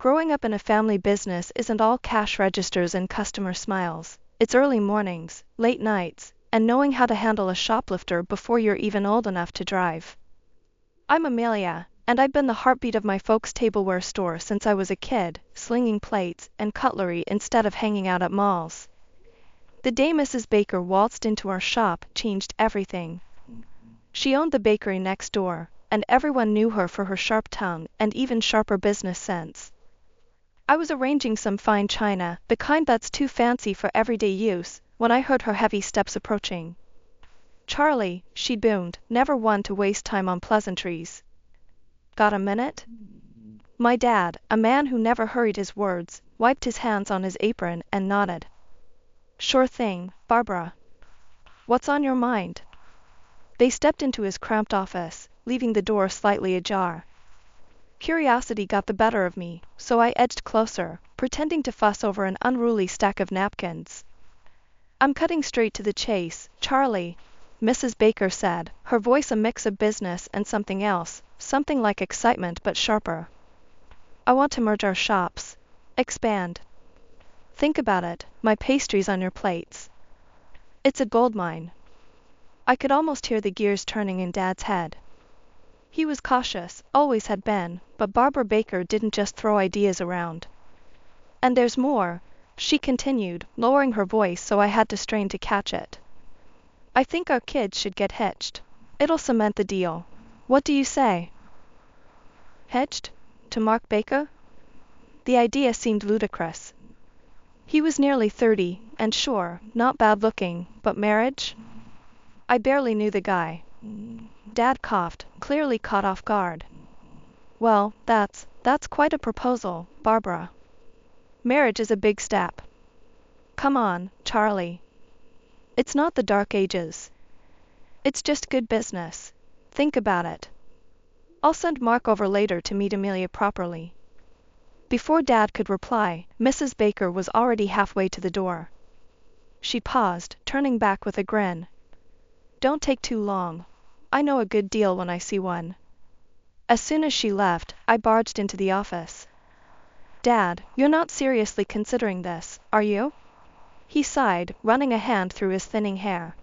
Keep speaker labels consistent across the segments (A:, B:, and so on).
A: Growing up in a family business isn't all cash registers and customer smiles. It's early mornings, late nights, and knowing how to handle a shoplifter before you're even old enough to drive. I'm Amelia, and I've been the heartbeat of my folks' tableware store since I was a kid, slinging plates and cutlery instead of hanging out at malls. The day Mrs. Baker waltzed into our shop changed everything. She owned the bakery next door, and everyone knew her for her sharp tongue and even sharper business sense. I was arranging some fine china, the kind that's too fancy for everyday use, when I heard her heavy steps approaching. "Charlie," she boomed, never one to waste time on pleasantries. "Got a minute?" My dad, a man who never hurried his words, wiped his hands on his apron and nodded. "Sure thing, Barbara. What's on your mind?" They stepped into his cramped office, leaving the door slightly ajar. Curiosity got the better of me, so I edged closer, pretending to fuss over an unruly stack of napkins. "I'm cutting straight to the chase, Charlie," Mrs. Baker said, her voice a mix of business and something else, something like excitement but sharper. "I want to merge our shops. Expand. Think about it, my pastries on your plates. It's a goldmine." I could almost hear the gears turning in Dad's head. He was cautious, always had been, but Barbara Baker didn't just throw ideas around. "And there's more," she continued, lowering her voice so I had to strain to catch it. "I think our kids should get hitched. It'll cement the deal. What do you say?" Hitched? To Mark Baker? The idea seemed ludicrous. He was nearly 30, and sure, not bad looking, but marriage? I barely knew the guy. Dad coughed, clearly caught off guard. "Well, that's quite a proposal, Barbara. Marriage is a big step. Come on, Charlie. It's not the dark ages. It's just good business. Think about it. I'll send Mark over later to meet Amelia properly." Before Dad could reply, Mrs. Baker was already halfway to the door. She paused, turning back with a grin. "Don't take too long. I know a good deal when I see one." As soon as she left, I barged into the office. "Dad, you're not seriously considering this, are you?" He sighed, running a hand through his thinning hair.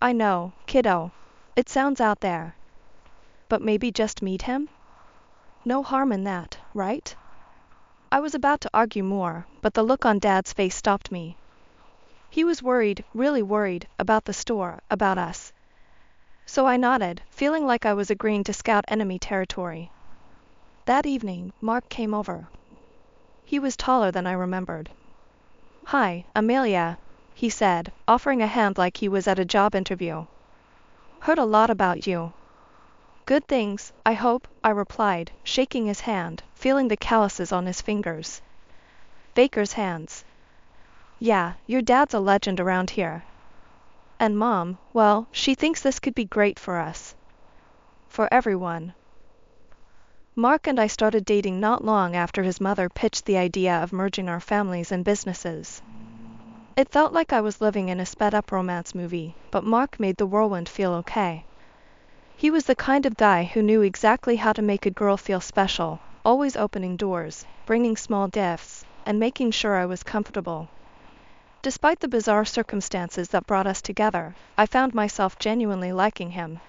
A: "I know, kiddo. It sounds out there. But maybe just meet him? No harm in that, right?" I was about to argue more, but the look on Dad's face stopped me. He was worried, really worried, about the store, about us. So I nodded, feeling like I was agreeing to scout enemy territory. That evening, Mark came over. He was taller than I remembered. "Hi, Amelia," he said, offering a hand like he was at a job interview. "Heard a lot about you." "Good things, I hope," I replied, shaking his hand, feeling the calluses on his fingers. Baker's hands. "Yeah, your dad's a legend around here. And Mom, well, she thinks this could be great for us. For everyone." Mark and I started dating not long after his mother pitched the idea of merging our families and businesses. It felt like I was living in a sped-up romance movie, but Mark made the whirlwind feel okay. He was the kind of guy who knew exactly how to make a girl feel special, always opening doors, bringing small gifts, and making sure I was comfortable. Despite the bizarre circumstances that brought us together, I found myself genuinely liking him.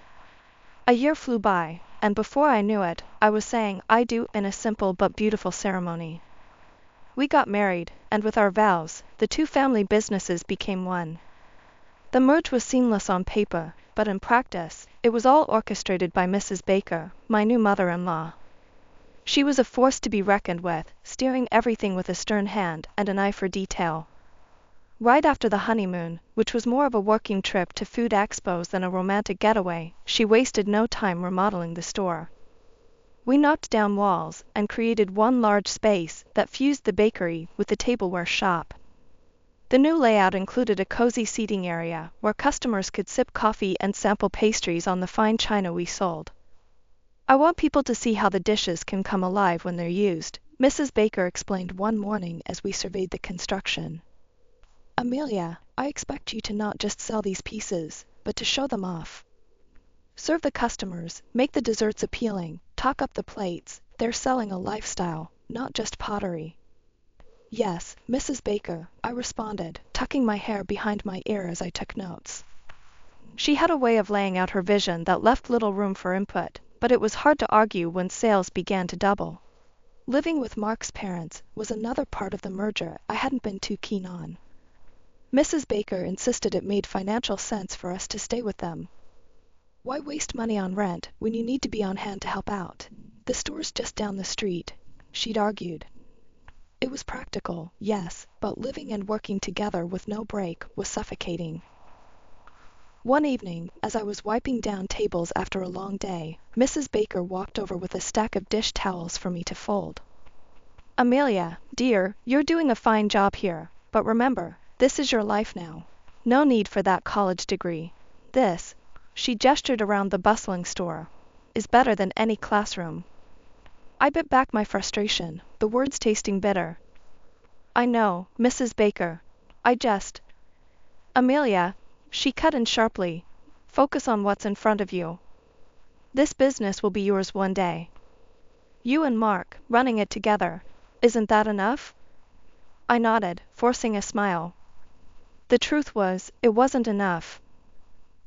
A: A year flew by, and before I knew it, I was saying "I do" in a simple but beautiful ceremony. We got married, and with our vows, the two family businesses became one. The merge was seamless on paper, but in practice, it was all orchestrated by Mrs. Baker, my new mother-in-law. She was a force to be reckoned with, steering everything with a stern hand and an eye for detail. Right after the honeymoon, which was more of a working trip to food expos than a romantic getaway, she wasted no time remodeling the store. We knocked down walls and created one large space that fused the bakery with the tableware shop. The new layout included a cozy seating area where customers could sip coffee and sample pastries on the fine china we sold. "I want people to see how the dishes can come alive when they're used," Mrs. Baker explained one morning as we surveyed the construction. "Amelia, I expect you to not just sell these pieces, but to show them off. Serve the customers, make the desserts appealing, talk up the plates. They're selling a lifestyle, not just pottery. Yes, Mrs. Baker, I responded, tucking my hair behind my ear as I took notes. She had a way of laying out her vision that left little room for input, but it was hard to argue when sales began to double. Living with Mark's parents was another part of the merger I hadn't been too keen on. Mrs. Baker insisted it made financial sense for us to stay with them. Why waste money on rent when you need to be on hand to help out? The store's just down the street, she'd argued. It was practical, yes, but living and working together with no break was suffocating. One evening, as I was wiping down tables after a long day, Mrs. Baker walked over with a stack of dish towels for me to fold. Amelia, dear, you're doing a fine job here, but remember, this is your life now. No need for that college degree. This, she gestured around the bustling store, is better than any classroom. I bit back my frustration, the words tasting bitter. I know, Mrs. Baker. Amelia, she cut in sharply, focus on what's in front of you. This business will be yours one day. You and Mark, running it together. Isn't that enough? I nodded, forcing a smile. The truth was, it wasn't enough.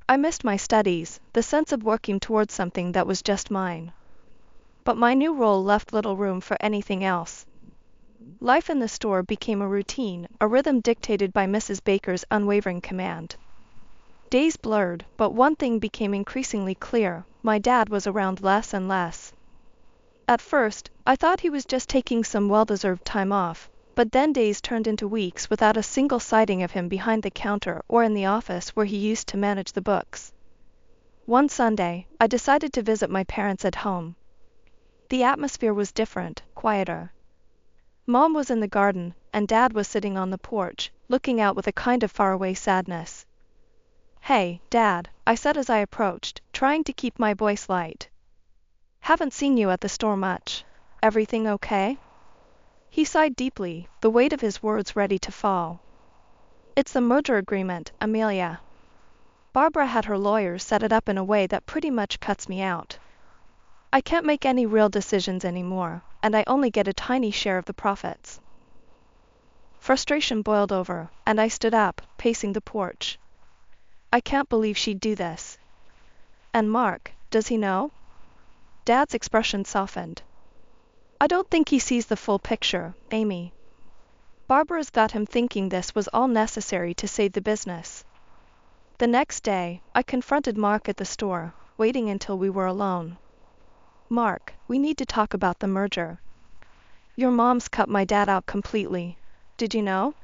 A: I missed my studies, the sense of working towards something that was just mine. But my new role left little room for anything else. Life in the store became a routine, a rhythm dictated by Mrs. Baker's unwavering command. Days blurred, but one thing became increasingly clear: my dad was around less and less. At first, I thought he was just taking some well-deserved time off, but then days turned into weeks without a single sighting of him behind the counter or in the office where he used to manage the books. One Sunday, I decided to visit my parents at home. The atmosphere was different, quieter. Mom was in the garden, and Dad was sitting on the porch, looking out with a kind of faraway sadness. Hey, Dad, I said as I approached, trying to keep my voice light. Haven't seen you at the store much. Everything okay? He sighed deeply, the weight of his words ready to fall. It's the merger agreement, Amelia. Barbara had her lawyers set it up in a way that pretty much cuts me out. I can't make any real decisions anymore, and I only get a tiny share of the profits. Frustration boiled over, and I stood up, pacing the porch. I can't believe she'd do this. And Mark, does he know? Dad's expression softened. I don't think he sees the full picture, Amy. Barbara's got him thinking this was all necessary to save the business. The next day, I confronted Mark at the store, waiting until we were alone. Mark, we need to talk about the merger. Your mom's cut my dad out completely. Did you know?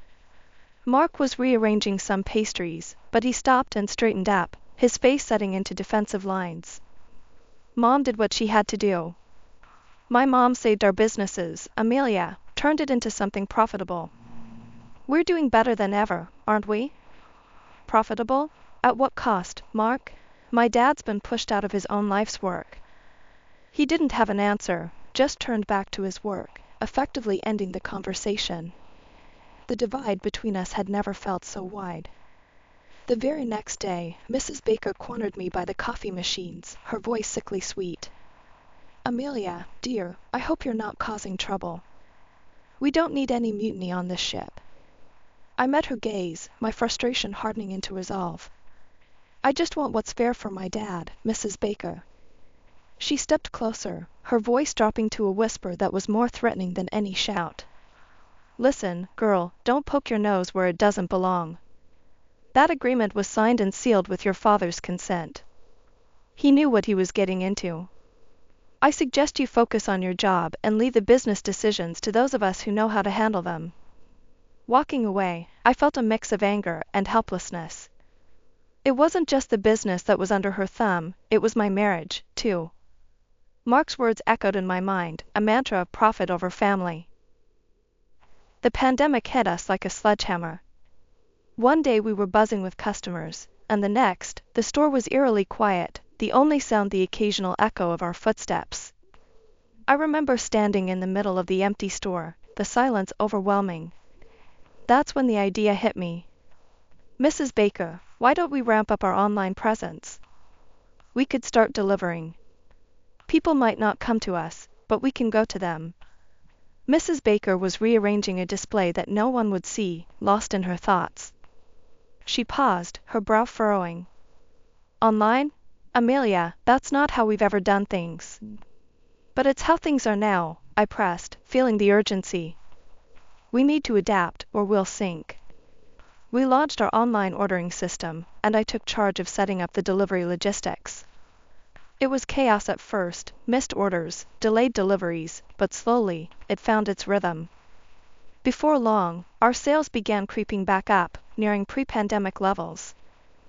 A: Mark was rearranging some pastries, but he stopped and straightened up, his face setting into defensive lines. Mom did what she had to do. My mom saved our businesses, Amelia, turned it into something profitable. We're doing better than ever, aren't we? Profitable? At what cost, Mark? My dad's been pushed out of his own life's work. He didn't have an answer, just turned back to his work, effectively ending the conversation. The divide between us had never felt so wide. The very next day, Mrs. Baker cornered me by the coffee machines, her voice sickly sweet. Amelia, dear, I hope you're not causing trouble. We don't need any mutiny on this ship. I met her gaze, my frustration hardening into resolve. I just want what's fair for my dad, Mrs. Baker. She stepped closer, her voice dropping to a whisper that was more threatening than any shout. Listen, girl, don't poke your nose where it doesn't belong. That agreement was signed and sealed with your father's consent. He knew what he was getting into. I suggest you focus on your job and leave the business decisions to those of us who know how to handle them. Walking away, I felt a mix of anger and helplessness. It wasn't just the business that was under her thumb, it was my marriage, too. Mark's words echoed in my mind, a mantra of profit over family. The pandemic hit us like a sledgehammer. One day we were buzzing with customers, and the next, the store was eerily quiet, the only sound the occasional echo of our footsteps. I remember standing in the middle of the empty store, the silence overwhelming. That's when the idea hit me. Mrs. Baker, why don't we ramp up our online presence? We could start delivering. People might not come to us, but we can go to them. Mrs. Baker was rearranging a display that no one would see, lost in her thoughts. She paused, her brow furrowing. Online? Amelia, that's not how we've ever done things. But it's how things are now, I pressed, feeling the urgency. We need to adapt, or we'll sink. We launched our online ordering system, and I took charge of setting up the delivery logistics. It was chaos at first, missed orders, delayed deliveries, but slowly, it found its rhythm. Before long, our sales began creeping back up, nearing pre-pandemic levels.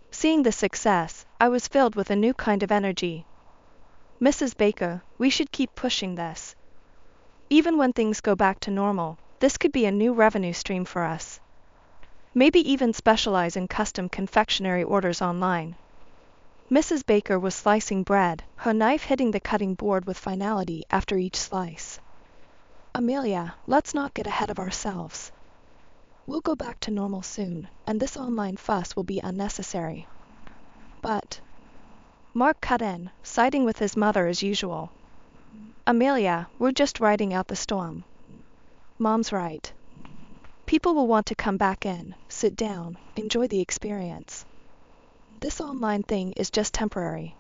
A: Seeing the success, I was filled with a new kind of energy. Mrs. Baker, we should keep pushing this. Even when things go back to normal, this could be a new revenue stream for us. Maybe even specialize in custom confectionery orders online. Mrs. Baker was slicing bread, her knife hitting the cutting board with finality after each slice. Amelia, let's not get ahead of ourselves. We'll go back to normal soon, and this online fuss will be unnecessary. But Mark cut in, siding with his mother as usual. Amelia, we're just riding out the storm. Mom's right. People will want to come back in, sit down, enjoy the experience. This online thing is just temporary.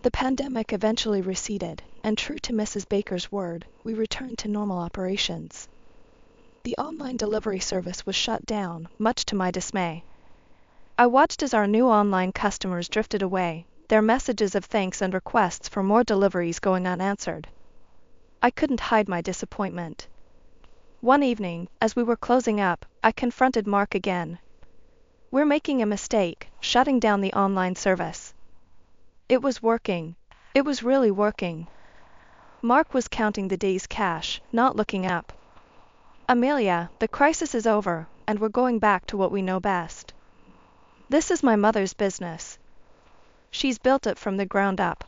A: The pandemic eventually receded, and true to Mrs. Baker's word, we returned to normal operations. The online delivery service was shut down, much to my dismay. I watched as our new online customers drifted away, their messages of thanks and requests for more deliveries going unanswered. I couldn't hide my disappointment. One evening, as we were closing up, I confronted Mark again. We're making a mistake, shutting down the online service. It was working. It was really working. Mark was counting the day's cash, not looking up. Amelia, the crisis is over, and we're going back to what we know best. This is my mother's business. She's built it from the ground up.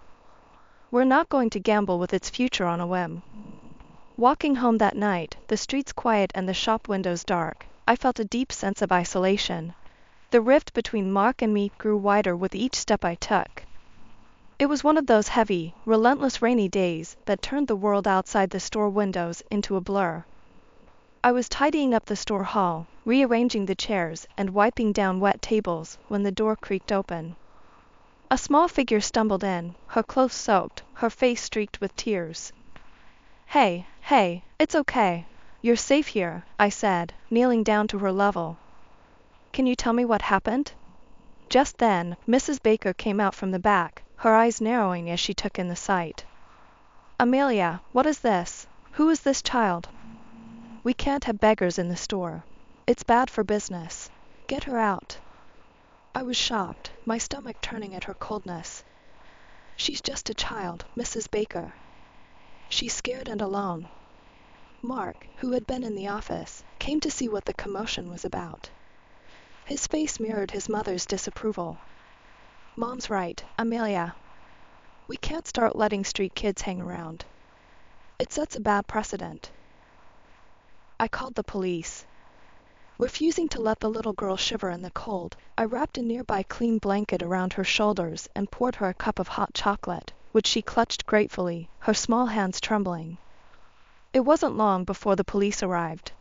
A: We're not going to gamble with its future on a whim. Walking home that night, the streets quiet and the shop windows dark, I felt a deep sense of isolation. The rift between Mark and me grew wider with each step I took. It was one of those heavy, relentless rainy days that turned the world outside the store windows into a blur. I was tidying up the store hall, rearranging the chairs and wiping down wet tables when the door creaked open. A small figure stumbled in, her clothes soaked, her face streaked with tears. Hey, it's okay. You're safe here, I said, kneeling down to her level. Can you tell me what happened? Just then, Mrs. Baker came out from the back, her eyes narrowing as she took in the sight. Amelia, what is this? Who is this child? We can't have beggars in the store. It's bad for business. Get her out. I was shocked, my stomach turning at her coldness. She's just a child, Mrs. Baker. She's scared and alone. Mark, who had been in the office, came to see what the commotion was about. His face mirrored his mother's disapproval. Mom's right, Amelia. We can't start letting street kids hang around. It sets a bad precedent. I called the police. Refusing to let the little girl shiver in the cold, I wrapped a nearby clean blanket around her shoulders and poured her a cup of hot chocolate, which she clutched gratefully, her small hands trembling. It wasn't long before the police arrived.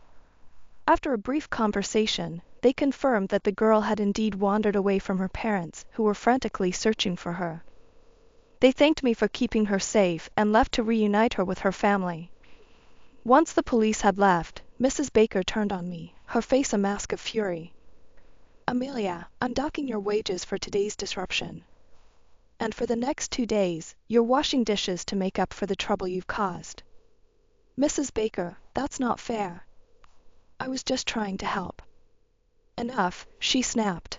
A: After a brief conversation, they confirmed that the girl had indeed wandered away from her parents, who were frantically searching for her. They thanked me for keeping her safe and left to reunite her with her family. Once the police had left, Mrs. Baker turned on me, her face a mask of fury. Amelia, I'm docking your wages for today's disruption. And for the next 2 days, you're washing dishes to make up for the trouble you've caused. Mrs. Baker, that's not fair. I was just trying to help. Enough, she snapped.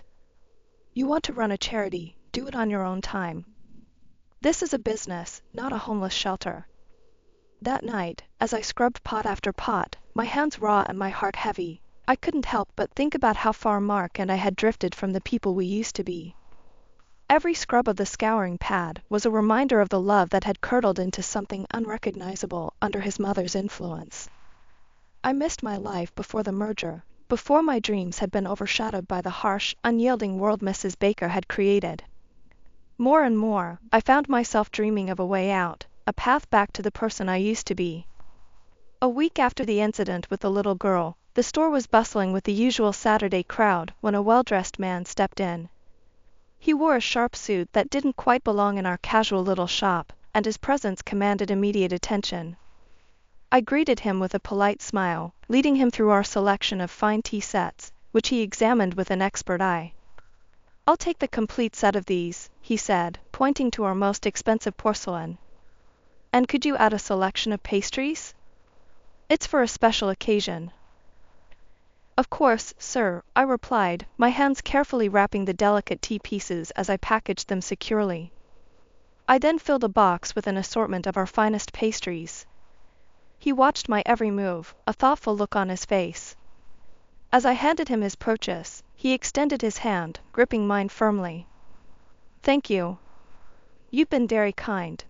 A: You want to run a charity, do it on your own time. This is a business, not a homeless shelter. That night, as I scrubbed pot after pot, my hands raw and my heart heavy, I couldn't help but think about how far Mark and I had drifted from the people we used to be. Every scrub of the scouring pad was a reminder of the love that had curdled into something unrecognizable under his mother's influence. I missed my life before the merger, before my dreams had been overshadowed by the harsh, unyielding world Mrs. Baker had created. More and more, I found myself dreaming of a way out, a path back to the person I used to be. A week after the incident with the little girl, the store was bustling with the usual Saturday crowd when a well-dressed man stepped in. He wore a sharp suit that didn't quite belong in our casual little shop, and his presence commanded immediate attention. I greeted him with a polite smile, leading him through our selection of fine tea sets, which he examined with an expert eye. "I'll take the complete set of these," he said, pointing to our most expensive porcelain. "And could you add a selection of pastries? It's for a special occasion." "Of course, sir," I replied, my hands carefully wrapping the delicate tea pieces as I packaged them securely. I then filled a box with an assortment of our finest pastries. He watched my every move, a thoughtful look on his face. As I handed him his purchase, he extended his hand, gripping mine firmly. "Thank you. You've been very kind.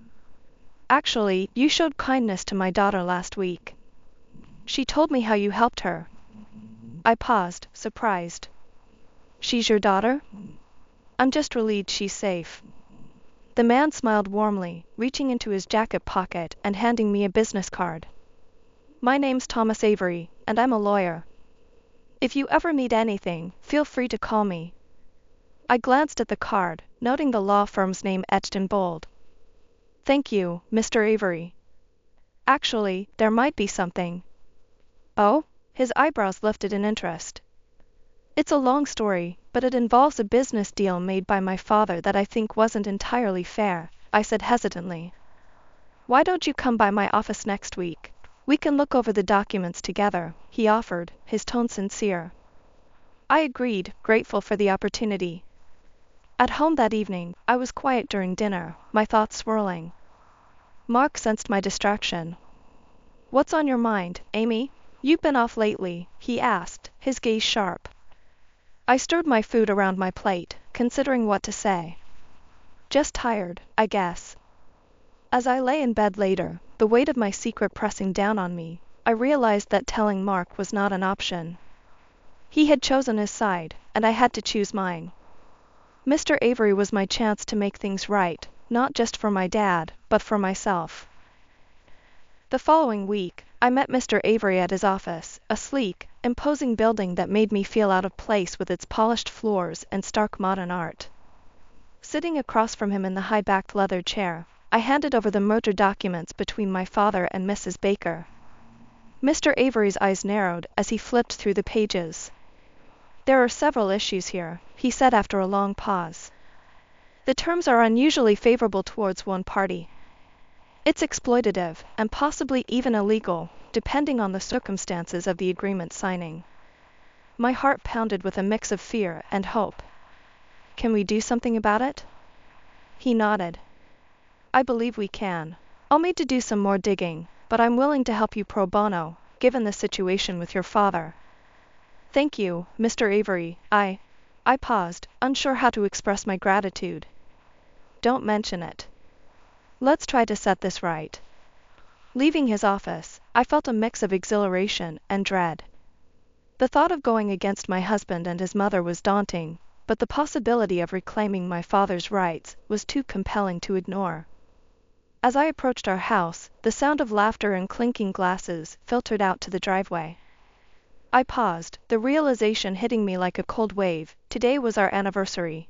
A: Actually, you showed kindness to my daughter last week. She told me how you helped her." I paused, surprised. "She's your daughter?" "I'm just relieved she's safe." The man smiled warmly, reaching into his jacket pocket and handing me a business card. "My name's Thomas Avery, and I'm a lawyer. If you ever need anything, feel free to call me." I glanced at the card, noting the law firm's name etched in bold. "Thank you, Mr. Avery. Actually, there might be something." "Oh?" His eyebrows lifted in interest. "It's a long story, but it involves a business deal made by my father that I think wasn't entirely fair," I said hesitantly. "Why don't you come by my office next week? We can look over the documents together," he offered, his tone sincere. I agreed, grateful for the opportunity. At home that evening, I was quiet during dinner, my thoughts swirling. Mark sensed my distraction. "What's on your mind, Amy? You've been off lately," he asked, his gaze sharp. I stirred my food around my plate, considering what to say. "Just tired, I guess." As I lay in bed later, the weight of my secret pressing down on me, I realized that telling Mark was not an option. He had chosen his side, and I had to choose mine. Mr. Avery was my chance to make things right, not just for my dad, but for myself. The following week, I met Mr. Avery at his office, a sleek, imposing building that made me feel out of place with its polished floors and stark modern art. Sitting across from him in the high-backed leather chair, I handed over the merger documents between my father and Mrs. Baker. Mr. Avery's eyes narrowed as he flipped through the pages. "There are several issues here," he said after a long pause. "The terms are unusually favorable towards one party. It's exploitative, and possibly even illegal, depending on the circumstances of the agreement signing." My heart pounded with a mix of fear and hope. "Can we do something about it?" He nodded. "I believe we can. I'll need to do some more digging, but I'm willing to help you pro bono, given the situation with your father." "Thank you, Mr. Avery. I paused, unsure how to express my gratitude. "Don't mention it. Let's try to set this right." Leaving his office, I felt a mix of exhilaration and dread. The thought of going against my husband and his mother was daunting, but the possibility of reclaiming my father's rights was too compelling to ignore. As I approached our house, the sound of laughter and clinking glasses filtered out to the driveway. I paused, the realization hitting me like a cold wave. Today was our anniversary.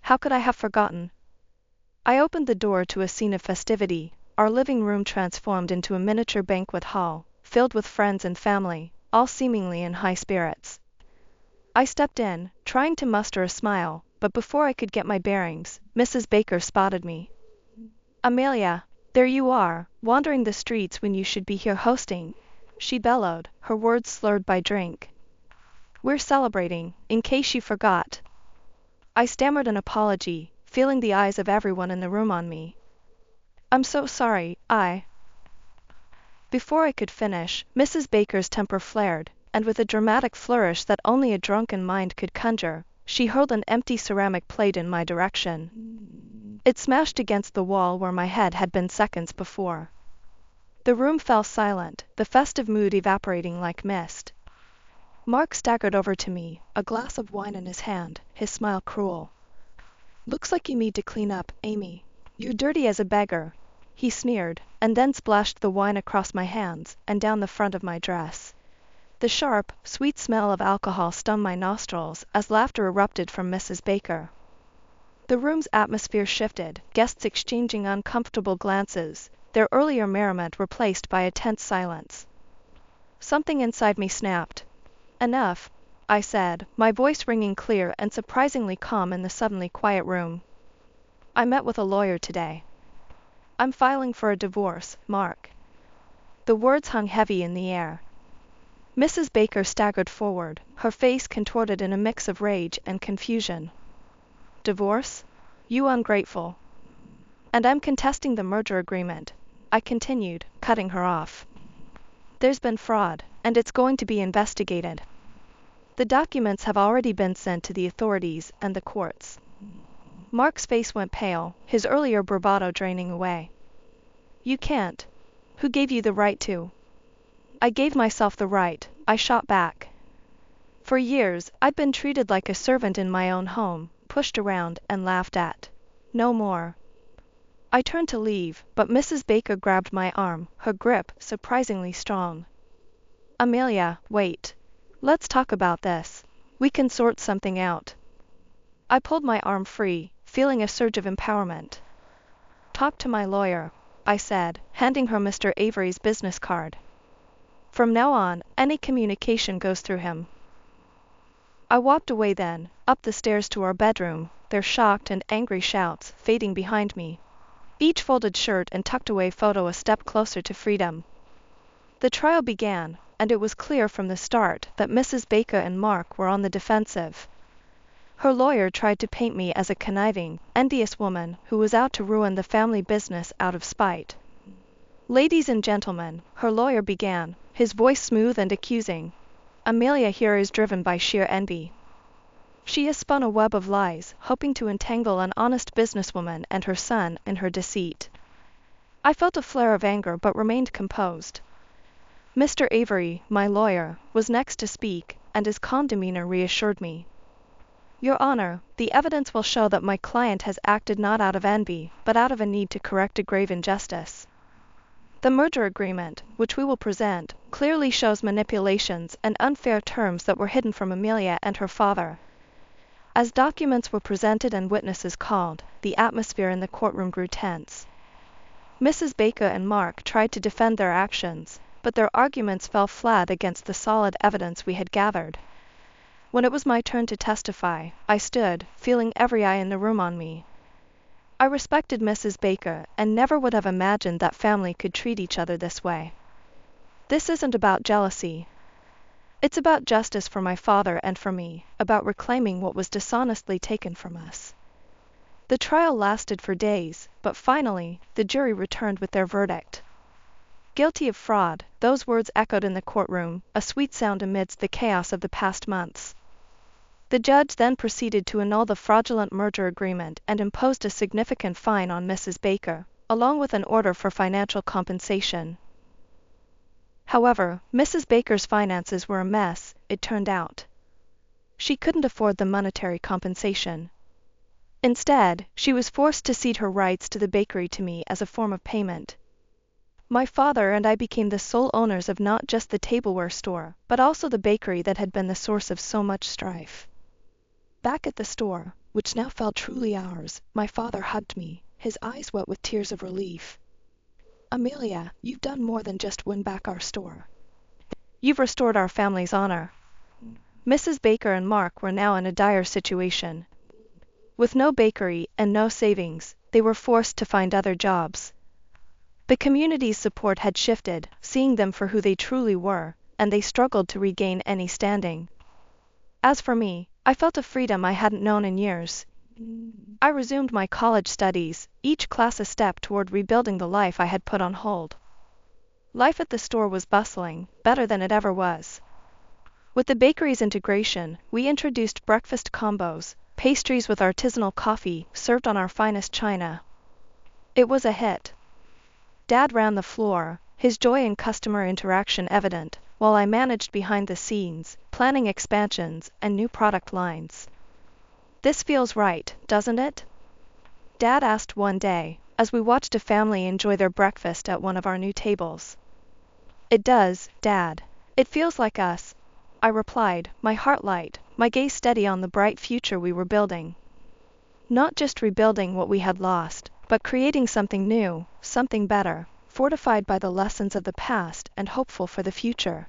A: How could I have forgotten? I opened the door to a scene of festivity, our living room transformed into a miniature banquet hall, filled with friends and family, all seemingly in high spirits. I stepped in, trying to muster a smile, but before I could get my bearings, Mrs. Baker spotted me. "Amelia, there you are, wandering the streets when you should be here hosting," she bellowed, her words slurred by drink. "We're celebrating, in case you forgot." I stammered an apology, feeling the eyes of everyone in the room on me. "I'm so sorry, Before I could finish, Mrs. Baker's temper flared, and with a dramatic flourish that only a drunken mind could conjure, she hurled an empty ceramic plate in my direction. It smashed against the wall where my head had been seconds before. The room fell silent, the festive mood evaporating like mist. Mark staggered over to me, a glass of wine in his hand, his smile cruel. "Looks like you need to clean up, Amy. You're dirty as a beggar." he sneered, and then splashed the wine across my hands and down the front of my dress. The sharp, sweet smell of alcohol stung my nostrils as laughter erupted from Mrs. Baker. The room's atmosphere shifted, guests exchanging uncomfortable glances, their earlier merriment replaced by a tense silence. Something inside me snapped. "Enough," I said, my voice ringing clear and surprisingly calm in the suddenly quiet room. "I met with a lawyer today. I'm filing for a divorce, Mark." The words hung heavy in the air. Mrs. Baker staggered forward, her face contorted in a mix of rage and confusion. "Divorce? You ungrateful." "And I'm contesting the merger agreement," I continued, cutting her off. "There's been fraud, and it's going to be investigated. The documents have already been sent to the authorities and the courts." Mark's face went pale, his earlier bravado draining away. "You can't. Who gave you the right to?" "I gave myself the right," I shot back. "For years, I'd been treated like a servant in my own home, pushed around and laughed at. No more." I turned to leave, but Mrs. Baker grabbed my arm, her grip surprisingly strong. "Amelia, wait. Let's talk about this. We can sort something out." I pulled my arm free, feeling a surge of empowerment. "Talk to my lawyer," I said, handing her Mr. Avery's business card. "From now on, any communication goes through him." I walked away then, up the stairs to our bedroom, their shocked and angry shouts fading behind me. Each folded shirt and tucked away photo a step closer to freedom. The trial began, and it was clear from the start that Mrs. Baker and Mark were on the defensive. Her lawyer tried to paint me as a conniving, envious woman who was out to ruin the family business out of spite. "Ladies and gentlemen," her lawyer began, his voice smooth and accusing, "Amelia here is driven by sheer envy. She has spun a web of lies, hoping to entangle an honest businesswoman and her son in her deceit." I felt a flare of anger but remained composed. Mr. Avery, my lawyer, was next to speak, and his calm demeanor reassured me. "Your Honor, the evidence will show that my client has acted not out of envy, but out of a need to correct a grave injustice. The merger agreement, which we will present, clearly shows manipulations and unfair terms that were hidden from Amelia and her father." As documents were presented and witnesses called, the atmosphere in the courtroom grew tense. Mrs. Baker and Mark tried to defend their actions, but their arguments fell flat against the solid evidence we had gathered. When it was my turn to testify, I stood, feeling every eye in the room on me. I respected Mrs. Baker and never would have imagined that family could treat each other this way. This isn't about jealousy. It's about justice for my father and for me, about reclaiming what was dishonestly taken from us. The trial lasted for days, but finally, the jury returned with their verdict. "Guilty of fraud," those words echoed in the courtroom, a sweet sound amidst the chaos of the past months. The judge then proceeded to annul the fraudulent merger agreement and imposed a significant fine on Mrs. Baker, along with an order for financial compensation. However, Mrs. Baker's finances were a mess, it turned out. She couldn't afford the monetary compensation. Instead, she was forced to cede her rights to the bakery to me as a form of payment. My father and I became the sole owners of not just the tableware store, but also the bakery that had been the source of so much strife. Back at the store, which now felt truly ours, my father hugged me, his eyes wet with tears of relief. "Amelia, you've done more than just win back our store. You've restored our family's honor." Mrs. Baker and Mark were now in a dire situation. With no bakery and no savings, they were forced to find other jobs. The community's support had shifted, seeing them for who they truly were, and they struggled to regain any standing. As for me, I felt a freedom I hadn't known in years. I resumed my college studies, each class a step toward rebuilding the life I had put on hold. Life at the store was bustling, better than it ever was. With the bakery's integration, we introduced breakfast combos, pastries with artisanal coffee served on our finest china. It was a hit. Dad ran the floor, his joy in customer interaction evident, while I managed behind the scenes, planning expansions and new product lines. "This feels right, doesn't it?" Dad asked one day, as we watched a family enjoy their breakfast at one of our new tables. It does, Dad. It feels like us, I replied, my heart light, my gaze steady on the bright future we were building. Not just rebuilding what we had lost, but creating something new, something better, fortified by the lessons of the past and hopeful for the future.